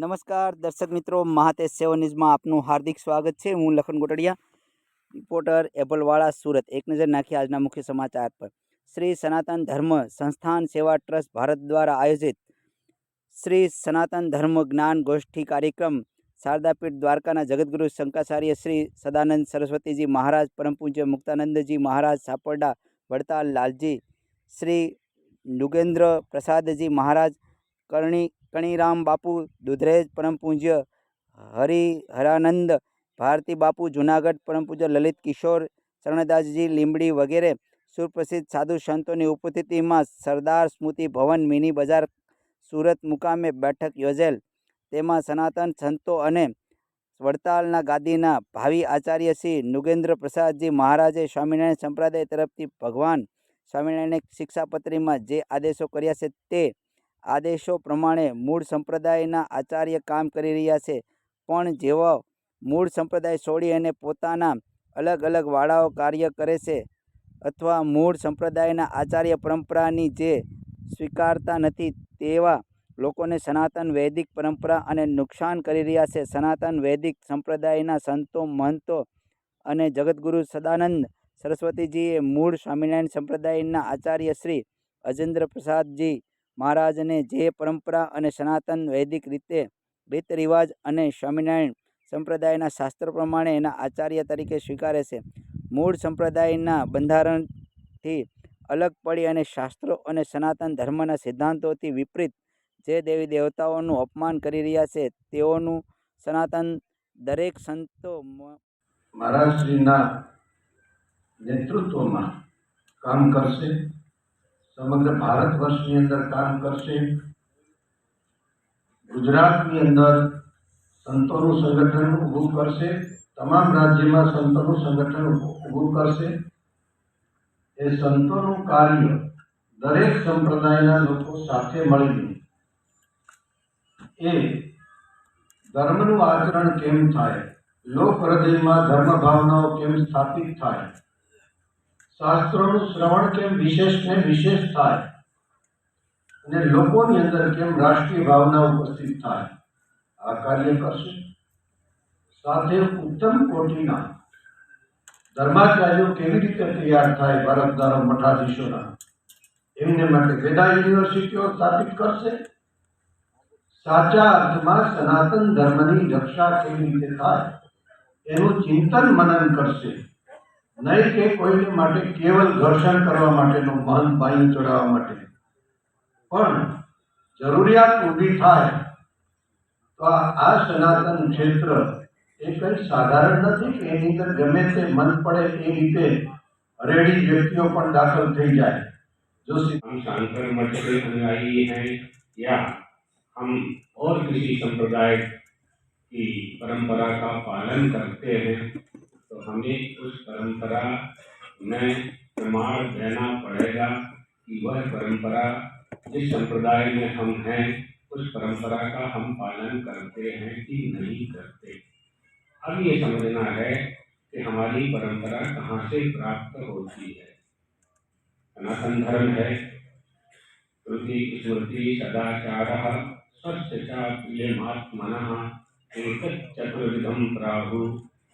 નમસ્કાર દર્શક મિત્રો, મહાતેજ સેવન ન્યૂઝમાં આપનું હાર્દિક સ્વાગત છે। હું લખન ગોટડિયા, રિપોર્ટર એબલવાડા, સુરત। એક નજર નાખીએ આજના મુખ્ય સમાચાર પર। શ્રી સનાતન ધર્મ સંસ્થાન સેવા ટ્રસ્ટ ભારત દ્વારા આયોજિત શ્રી સનાતન ધર્મ જ્ઞાન ગોષ્ઠી કાર્યક્રમ શારદાપીઠ દ્વારકાના જગતગુરુ શંકરાચાર્ય શ્રી સદાનંદ સરસ્વતીજી મહારાજ, પરમ પૂજ્ય મુક્તાનંદજી મહારાજ સાપરડા વડતાલ લાલજી, શ્રી નુગેન્દ્ર પ્રસાદજી મહારાજ કણીરામ બાપુ દુધરેજ, પરમ પૂજ્ય હરિહરાનંદ ભારતી બાપુ જુનાગઢ, પરમ પૂજ્ય લલિત કિશોર ચરણદાસજી લીંબડી વગેરે સુપ્રસિદ્ધ સાધુ સંતોની ઉપસ્થિતિમાં સરદાર સ્મૃતિ ભવન મિની બજાર સુરત મુકામે બેઠક યોજેલ। તેમાં સનાતન સંતો અને વડતાલના ગાદીના ભાવિ આચાર્ય શ્રી નુગેન્દ્ર પ્રસાદજી મહારાજે સ્વામિનારાયણ સંપ્રદાય તરફથી ભગવાન સ્વામિનારાયણ શિક્ષાપત્રીમાં જે આદેશો કર્યા છે તે આદેશો પ્રમાણે મૂળ સંપ્રદાયના આચાર્ય કામ કરી રહ્યા છે, પણ જેઓ મૂળ સંપ્રદાય છોડી અને પોતાના અલગ અલગ વાડાઓ કાર્ય કરે છે અથવા મૂળ સંપ્રદાયના આચાર્ય પરંપરાની જે સ્વીકારતા નથી તેવા લોકોને સનાતન વૈદિક પરંપરા અને નુકસાન કરી રહ્યા છે। સનાતન વૈદિક સંપ્રદાયના સંતો, મહંતો અને જગતગુરુ સદાનંદ સરસ્વતીજીએ મૂળ સ્વામિનારાયણ સંપ્રદાયના આચાર્ય શ્રી અજેન્દ્ર પ્રસાદજી મહારાજને જે પરંપરા અને સનાતન વૈદિક રીત રિવાજ અને સ્વામિનારાયણ સંપ્રદાયના શાસ્ત્ર પ્રમાણે એના આચાર્ય તરીકે સ્વીકારે છે। મૂળ સંપ્રદાયના બંધારણથી અલગ પડી અને શાસ્ત્રો અને સનાતન ધર્મના સિદ્ધાંતોથી વિપરીત જે દેવી દેવતાઓનું અપમાન કરી રહ્યા છે તેઓનું સનાતન દરેક સંતો મહારાજશ્રીના નેતૃત્વમાં કામ કરશે, સમગ્ર ભારત વર્ષની અંદર કામ કરશે। ગુજરાતની અંદર સંતોનું સંગઠન ઊભું કરશે, તમામ રાજ્યમાં સંતોનું સંગઠન ઊભું કરશે। એ સંતોનું કાર્ય દરેક સંપ્રદાયના લોકો સાથે મળીને એ ધર્મનું આચરણ કેમ થાય, લોક હૃદયમાં ધર્મ ભાવનાઓ કેમ સ્થાપિત થાય, શાસ્ત્રોનું શ્રવણ કેમ વિશેષ ને વિશેષ થાય અને લોકોની અંદર કેમ રાષ્ટ્રીય ભાવના ઉપસ્થિત થાય, આ કાર્ય કરશે। સાથે ઉત્તમ કોટીના ધર્માચાર્યો કેવી રીતે તૈયાર થાય ભારતના મઠાધીશોના, એમને માટે વેદા યુનિવર્સિટીઓ સ્થાપિત કરશે। સાચા અર્થમાં સનાતન ધર્મની રક્ષા કેવી રીતે થાય એનું ચિંતન મનન કરશે, નહીં કે કોઈને માટે કેવલ ઘર્ષણ કરવા માટેનો મહંત બાયું ચડાવવા માટે, પણ જરૂરિયાત ઊભી થાય તો આ સનાતન ક્ષેત્ર એ કંઈ સાધારણ નથી કે એની અંદર ગમે તે મન પડે એ રીતે હરેડી વ્યક્તિઓ પણ દાખલ થઈ જાય। जो हम शांकर मठ के अनुयायी हैं या हम और किसी संप्रदाय की परंपरा का पालन करते हैं तो हमें उस परंपरा में प्रमाण देना पड़ेगा कि वह परंपरा जिस संप्रदाय में हम हैं उस परंपरा का हम पालन करते हैं कि नहीं करते। अब ये समझना है कि हमारी परंपरा कहाँ से प्राप्त होती है। सनातन धर्म है श्रुति स्मृति सदाचारः स्वस्थ च प्रियमात्मनः एकचतुर्विधं प्राहु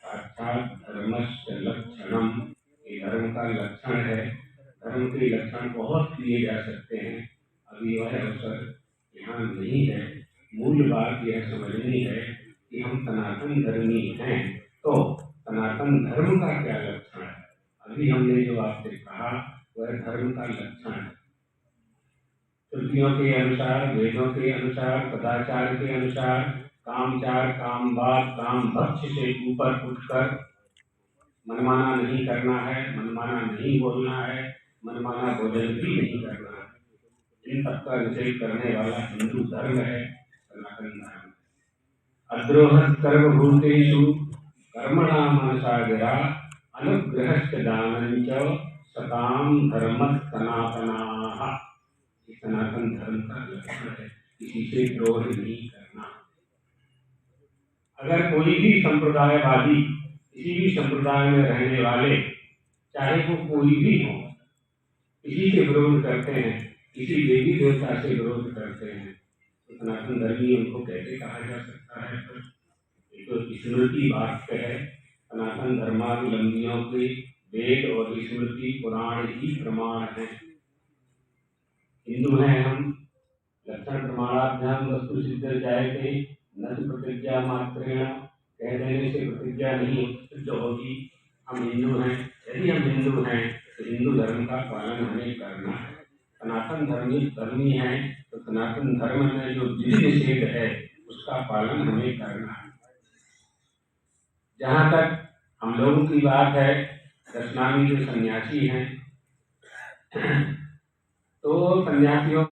साक्षात् धर्मस्य लक्षणम। ये धर्म का लक्षण है। धर्म के लक्षण बहुत किए जा सकते हैं, अभी वह अवसर यहाँ नहीं है। मूल बात यह समझनी है कि हम सनातन धर्मी हैं तो सनातन धर्म का क्या लक्षण है। अभी हमने जो आपसे कहा वह धर्म का लक्षण है। श्रुतियों के अनुसार, वेदों के अनुसार, सदाचार के अनुसार कामचार, कामवाद, काम भक्ष से ऊपर उठकर मनमाना नहीं करना है, मनमाना नहीं बोलना है, मनमाना भोजन भी नहीं करना है। इन सबका निषेध करने वाला हिंदू धर्म है, सनातन धर्म। अद्रोह सर्वभूतेषु कर्मणां मनसा गिरा अनुग्रहश्च दानञ्च सतां धर्मः सनातनाः। सनातन धर्म का लक्षण है, किसी से द्रोह नहीं करना। अगर कोई भी संप्रदायवादी किसी भी संप्रदाय में रहने वाले, चाहे वो कोई भी हो, किसी से विरोध करते हैं, किसी देवी देवता से विरोध करते हैं, तो सनातन धर्मी उनको कैसे कहा जा सकता है? तो ये तो स्मृति वाक्य है। सनातन धर्मावलंबियों के वेद और स्मृति पुराण ही प्रमाण है। हिंदू हैं हम, लक्षण प्रमाणाभ्याम वस्तु सिद्ध जायते न तो प्रतिज्ञा मात्रेण, कह देने से प्रतिज्ञा नहीं सिद्ध होगी। हम हिंदू हैं, यदि हम हिंदू हैं तो हिंदू धर्म का पालन हमें करना है। सनातन धर्मी हैं तो सनातन धर्म में जो विधि निषेध है उसका पालन हमें करना है। जहाँ तक हम लोगों की बात है, दशनामी जो सन्यासी हैं तो सन्यासियों